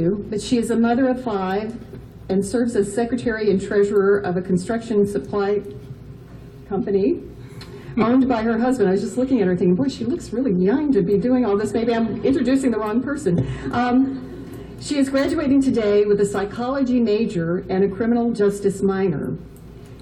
but she is a mother of 5 and serves as secretary and treasurer of a construction supply company owned by her husband. I was just looking at her thinking, boy, she looks really young to be doing all this. Maybe I'm introducing the wrong person. She is graduating today with a psychology major and a criminal justice minor.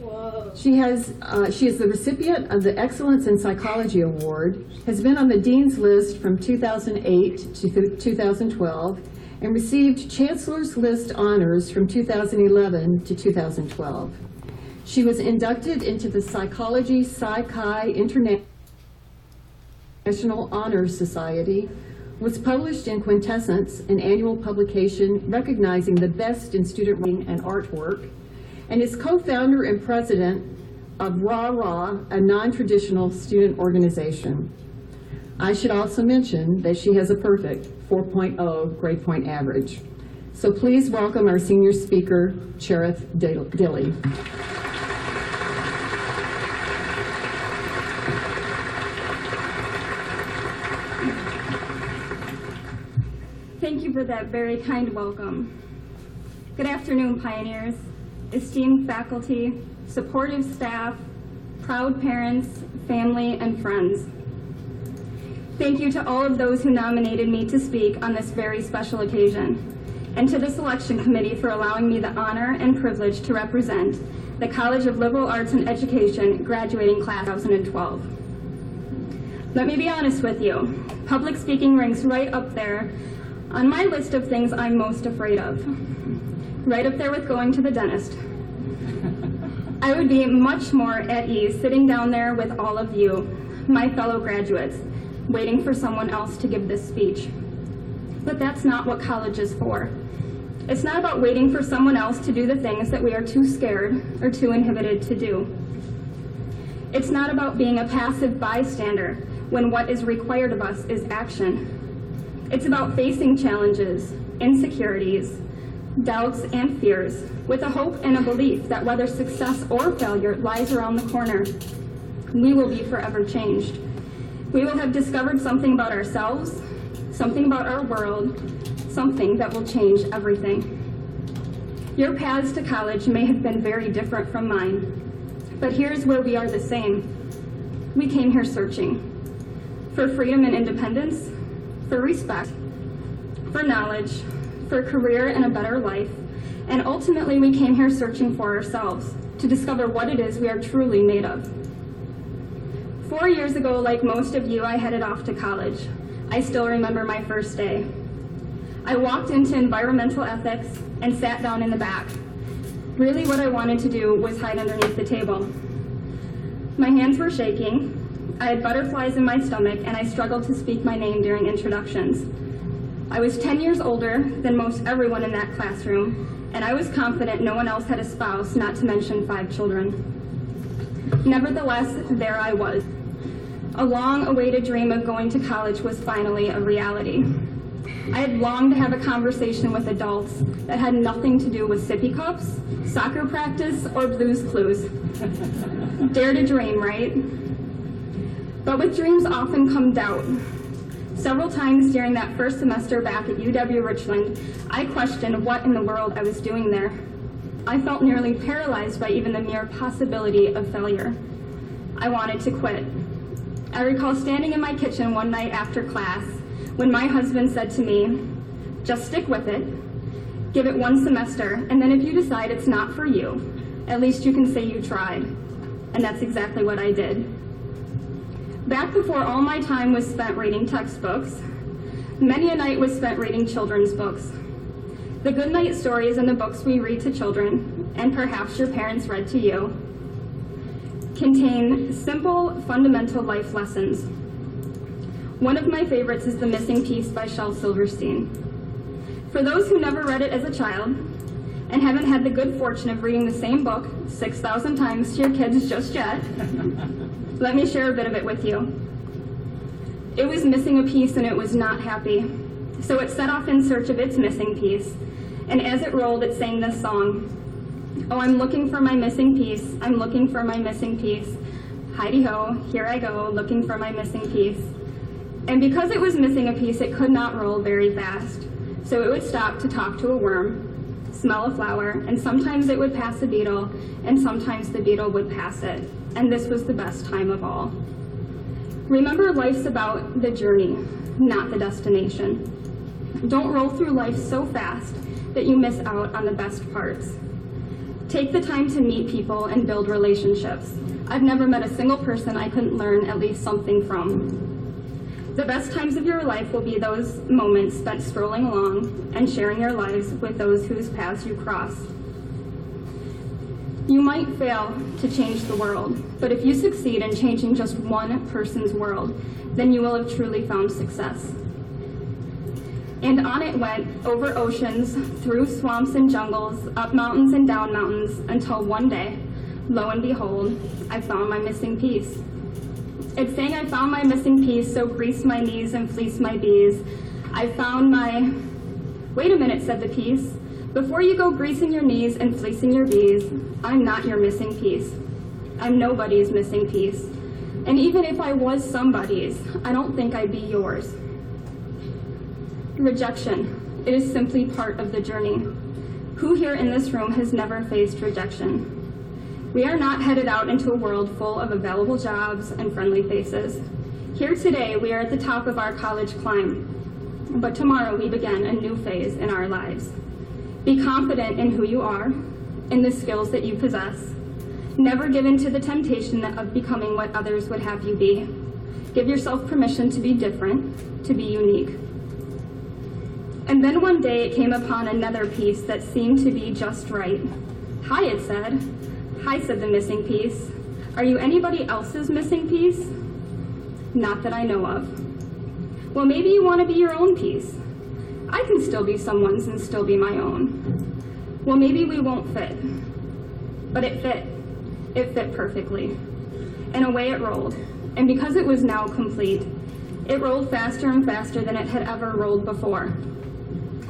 Whoa. She is the recipient of the Excellence in Psychology Award, has been on the Dean's List from 2008 to 2012, and received Chancellor's List honors from 2011 to 2012. She was inducted into the Psychology Psi-Chi International Honors Society, was published in Quintessence, an annual publication recognizing the best in student writing and artwork, and is co-founder and president of RAH, a non-traditional student organization. I should also mention that she has a perfect 4.0 grade point average. So please welcome our senior speaker, Cherith Dilley. Thank you for that very kind welcome. Good afternoon, Pioneers, esteemed faculty, supportive staff, proud parents, family, and friends. Thank you to all of those who nominated me to speak on this very special occasion, and to the selection committee for allowing me the honor and privilege to represent the College of Liberal Arts and Education graduating class 2012. Let me be honest with you, public speaking ranks right up there on my list of things I'm most afraid of. Right up there with going to the dentist. I would be much more at ease sitting down there with all of you, my fellow graduates, waiting for someone else to give this speech. But that's not what college is for. It's not about waiting for someone else to do the things that we are too scared or too inhibited to do. It's not about being a passive bystander when what is required of us is action. It's about facing challenges, insecurities, doubts, and fears with a hope and a belief that whether success or failure lies around the corner, we will be forever changed. We will have discovered something about ourselves, something about our world, something that will change everything. Your paths to college may have been very different from mine, but here's where we are the same. We came here searching for freedom and independence, for respect, for knowledge, for a career and a better life, and ultimately we came here searching for ourselves, to discover what it is we are truly made of. 4 years ago, like most of you, I headed off to college. I still remember my first day. I walked into environmental ethics and sat down in the back. Really what I wanted to do was hide underneath the table. My hands were shaking, I had butterflies in my stomach, and I struggled to speak my name during introductions. I was 10 years older than most everyone in that classroom, and I was confident no one else had a spouse, not to mention 5 children. Nevertheless, there I was. A long-awaited dream of going to college was finally a reality. I had longed to have a conversation with adults that had nothing to do with sippy cups, soccer practice, or Blue's Clues. Dare to dream, right? But with dreams often come doubt. Several times during that first semester back at UW-Richland, I questioned what in the world I was doing there. I felt nearly paralyzed by even the mere possibility of failure. I wanted to quit. I recall standing in my kitchen one night after class when my husband said to me, just stick with it, give it 1 semester, and then if you decide it's not for you, at least you can say you tried. And that's exactly what I did. Back before all my time was spent reading textbooks, many a night was spent reading children's books. The goodnight stories in the books we read to children, and perhaps your parents read to you, contain simple, fundamental life lessons. One of my favorites is The Missing Piece by Shel Silverstein. For those who never read it as a child, and haven't had the good fortune of reading the same book 6,000 times to your kids just yet, let me share a bit of it with you. It was missing a piece and it was not happy. So it set off in search of its missing piece. And as it rolled, it sang this song. Oh, I'm looking for my missing piece. I'm looking for my missing piece. Heidi-ho, here I go, looking for my missing piece. And because it was missing a piece, it could not roll very fast. So it would stop to talk to a worm, smell a flower, and sometimes it would pass a beetle, and sometimes the beetle would pass it. And this was the best time of all. Remember, life's about the journey, not the destination. Don't roll through life so fast that you miss out on the best parts. Take the time to meet people and build relationships. I've never met a single person I couldn't learn at least something from. The best times of your life will be those moments spent strolling along and sharing your lives with those whose paths you cross. You might fail to change the world, but if you succeed in changing just one person's world, then you will have truly found success. And on it went, over oceans, through swamps and jungles, up mountains and down mountains, until one day, lo and behold, I found my missing piece. It's saying I found my missing piece, so grease my knees and fleece my bees. I found my... Wait a minute, said the piece. Before you go greasing your knees and fleecing your bees, I'm not your missing piece. I'm nobody's missing piece. And even if I was somebody's, I don't think I'd be yours. Rejection. It is simply part of the journey. Who here in this room has never faced rejection? We are not headed out into a world full of available jobs and friendly faces. Here today, we are at the top of our college climb, but tomorrow we begin a new phase in our lives. Be confident in who you are, in the skills that you possess. Never give in to the temptation of becoming what others would have you be. Give yourself permission to be different, to be unique. And then one day it came upon another piece that seemed to be just right. Hi, it said. Hi, said the missing piece. Are you anybody else's missing piece? Not that I know of. Well, maybe you want to be your own piece. I can still be someone's and still be my own. Well, maybe we won't fit. But it fit. It fit perfectly. And away it rolled. And because it was now complete, it rolled faster and faster than it had ever rolled before.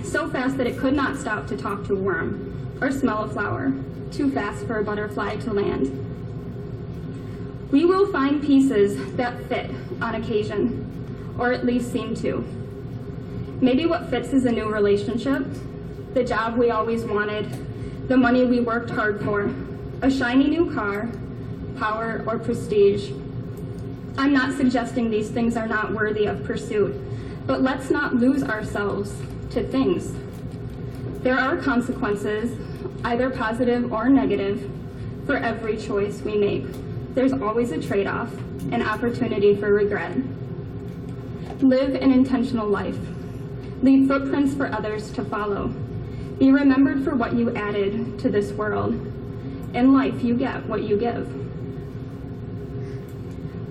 So fast that it could not stop to talk to a worm or smell a flower. Too fast for a butterfly to land. We will find pieces that fit on occasion, or at least seem to. Maybe what fits is a new relationship, the job we always wanted, the money we worked hard for, a shiny new car, power, or prestige. I'm not suggesting these things are not worthy of pursuit, but let's not lose ourselves to things. There are consequences, either positive or negative, for every choice we make. There's always a trade-off, an opportunity for regret. Live an intentional life. Leave footprints for others to follow. Be remembered for what you added to this world. In life, you get what you give.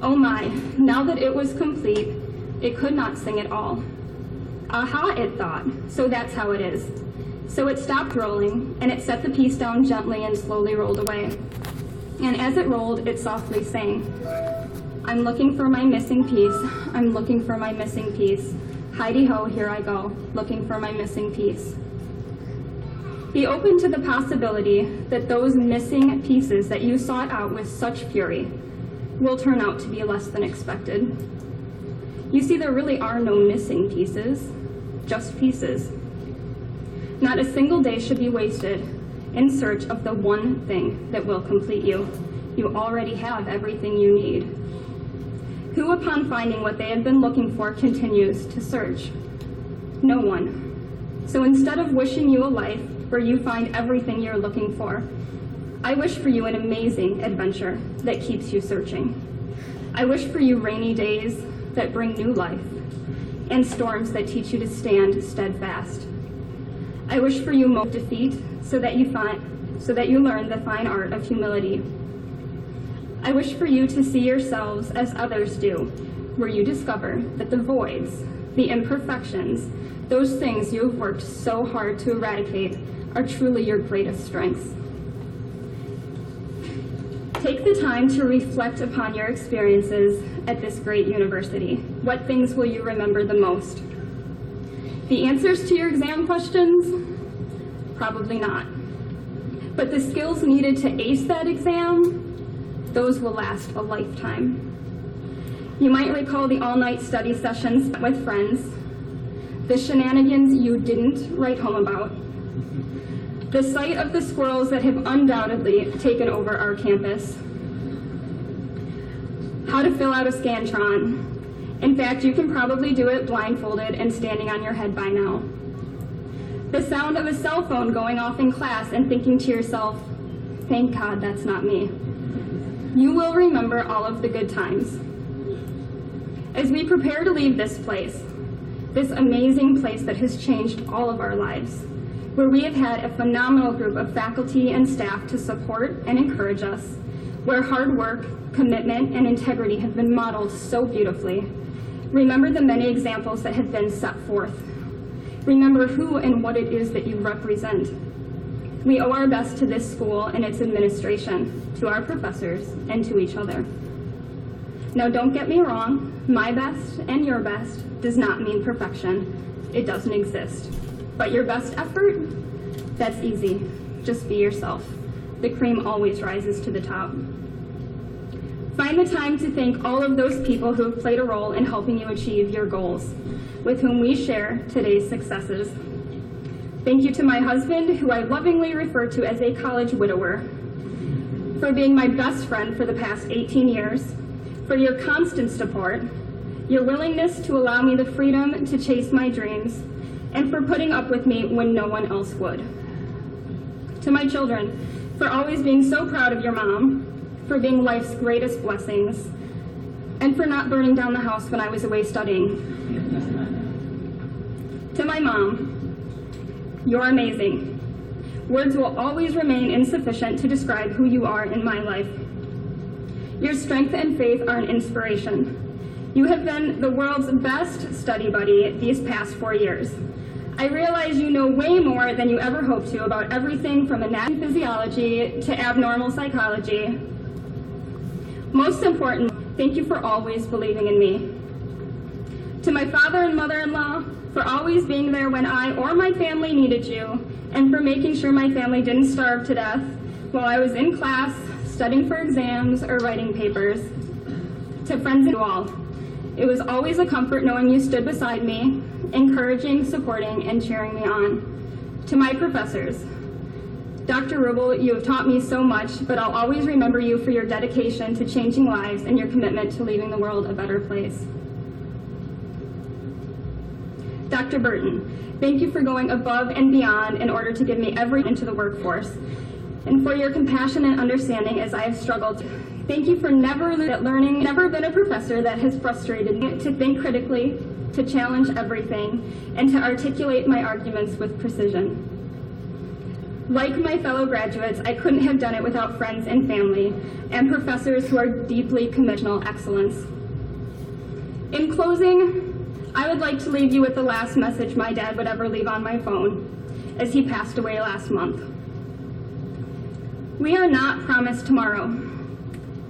Oh my, now that it was complete, it could not sing at all. Aha, it thought, so that's how it is. So it stopped rolling, and it set the piece down gently and slowly rolled away. And as it rolled, it softly sang, I'm looking for my missing piece, I'm looking for my missing piece. Heidi-ho, here I go, looking for my missing piece. Be open to the possibility that those missing pieces that you sought out with such fury will turn out to be less than expected. You see, there really are no missing pieces, just pieces. Not a single day should be wasted in search of the one thing that will complete you. You already have everything you need. Who, upon finding what they had been looking for, continues to search? No one. So instead of wishing you a life where you find everything you're looking for, I wish for you an amazing adventure that keeps you searching. I wish for you rainy days that bring new life and storms that teach you to stand steadfast. I wish for you most defeat so that you learn the fine art of humility. I wish for you to see yourselves as others do, where you discover that the voids, the imperfections, those things you have worked so hard to eradicate are truly your greatest strengths. Take the time to reflect upon your experiences at this great university. What things will you remember the most? The answers to your exam questions? Probably not. But the skills needed to ace that exam, those will last a lifetime. You might recall the all-night study sessions with friends, the shenanigans you didn't write home about, the sight of the squirrels that have undoubtedly taken over our campus, how to fill out a Scantron. In fact, you can probably do it blindfolded and standing on your head by now. The sound of a cell phone going off in class and thinking to yourself, thank God that's not me. You will remember all of the good times. As we prepare to leave this place, this amazing place that has changed all of our lives, where we have had a phenomenal group of faculty and staff to support and encourage us, where hard work, commitment, and integrity have been modeled so beautifully, remember the many examples that have been set forth. Remember who and what it is that you represent. We owe our best to this school and its administration, to our professors, and to each other. Now, don't get me wrong, my best and your best does not mean perfection. It doesn't exist. But your best effort, that's easy. Just be yourself. The cream always rises to the top. Find the time to thank all of those people who have played a role in helping you achieve your goals, with whom we share today's successes. Thank you to my husband, who I lovingly refer to as a college widower, for being my best friend for the past 18 years, for your constant support, your willingness to allow me the freedom to chase my dreams, and for putting up with me when no one else would. To my children, for always being so proud of your mom, for being life's greatest blessings, and for not burning down the house when I was away studying. To my mom, you're amazing. Words will always remain insufficient to describe who you are in my life. Your strength and faith are an inspiration. You have been the world's best study buddy these past 4 years. I realize you know way more than you ever hoped to about everything from anatomy and physiology to abnormal psychology. Most important, thank you for always believing in me. To my father and mother-in-law, for always being there when I or my family needed you, and for making sure my family didn't starve to death while I was in class, studying for exams, or writing papers. To friends and all, it was always a comfort knowing you stood beside me, encouraging, supporting, and cheering me on. To my professors, Dr. Rubel, you have taught me so much, but I'll always remember you for your dedication to changing lives and your commitment to leaving the world a better place. Dr. Burton, thank you for going above and beyond in order to give me every into the workforce, and for your compassion and understanding as I have struggled. Thank you for never learning, never been a professor that has frustrated me, to think critically, to challenge everything, and to articulate my arguments with precision. Like my fellow graduates, I couldn't have done it without friends and family, and professors who are deeply committed to excellence. In closing, I would like to leave you with the last message my dad would ever leave on my phone, as he passed away last month. We are not promised tomorrow.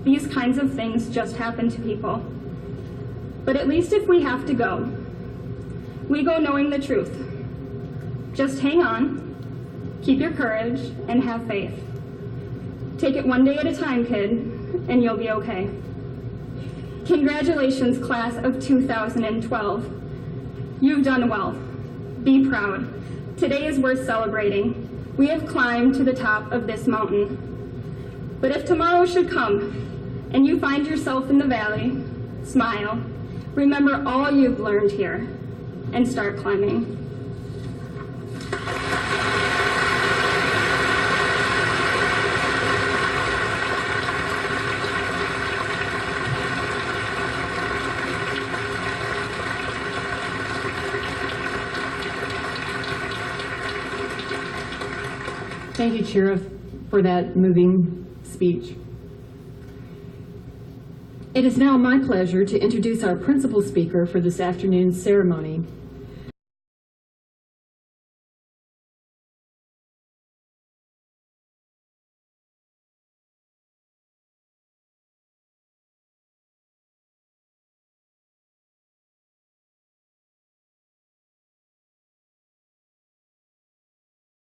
These kinds of things just happen to people. But at least if we have to go, we go knowing the truth. Just hang on, keep your courage, and have faith. Take it one day at a time, kid, and you'll be okay. Congratulations, class of 2012. You've done well. Be proud. Today is worth celebrating. We have climbed to the top of this mountain. But if tomorrow should come and you find yourself in the valley, smile. Remember all you've learned here and start climbing. Thank you, Cherith, for that moving speech. It is now my pleasure to introduce our principal speaker for this afternoon's ceremony.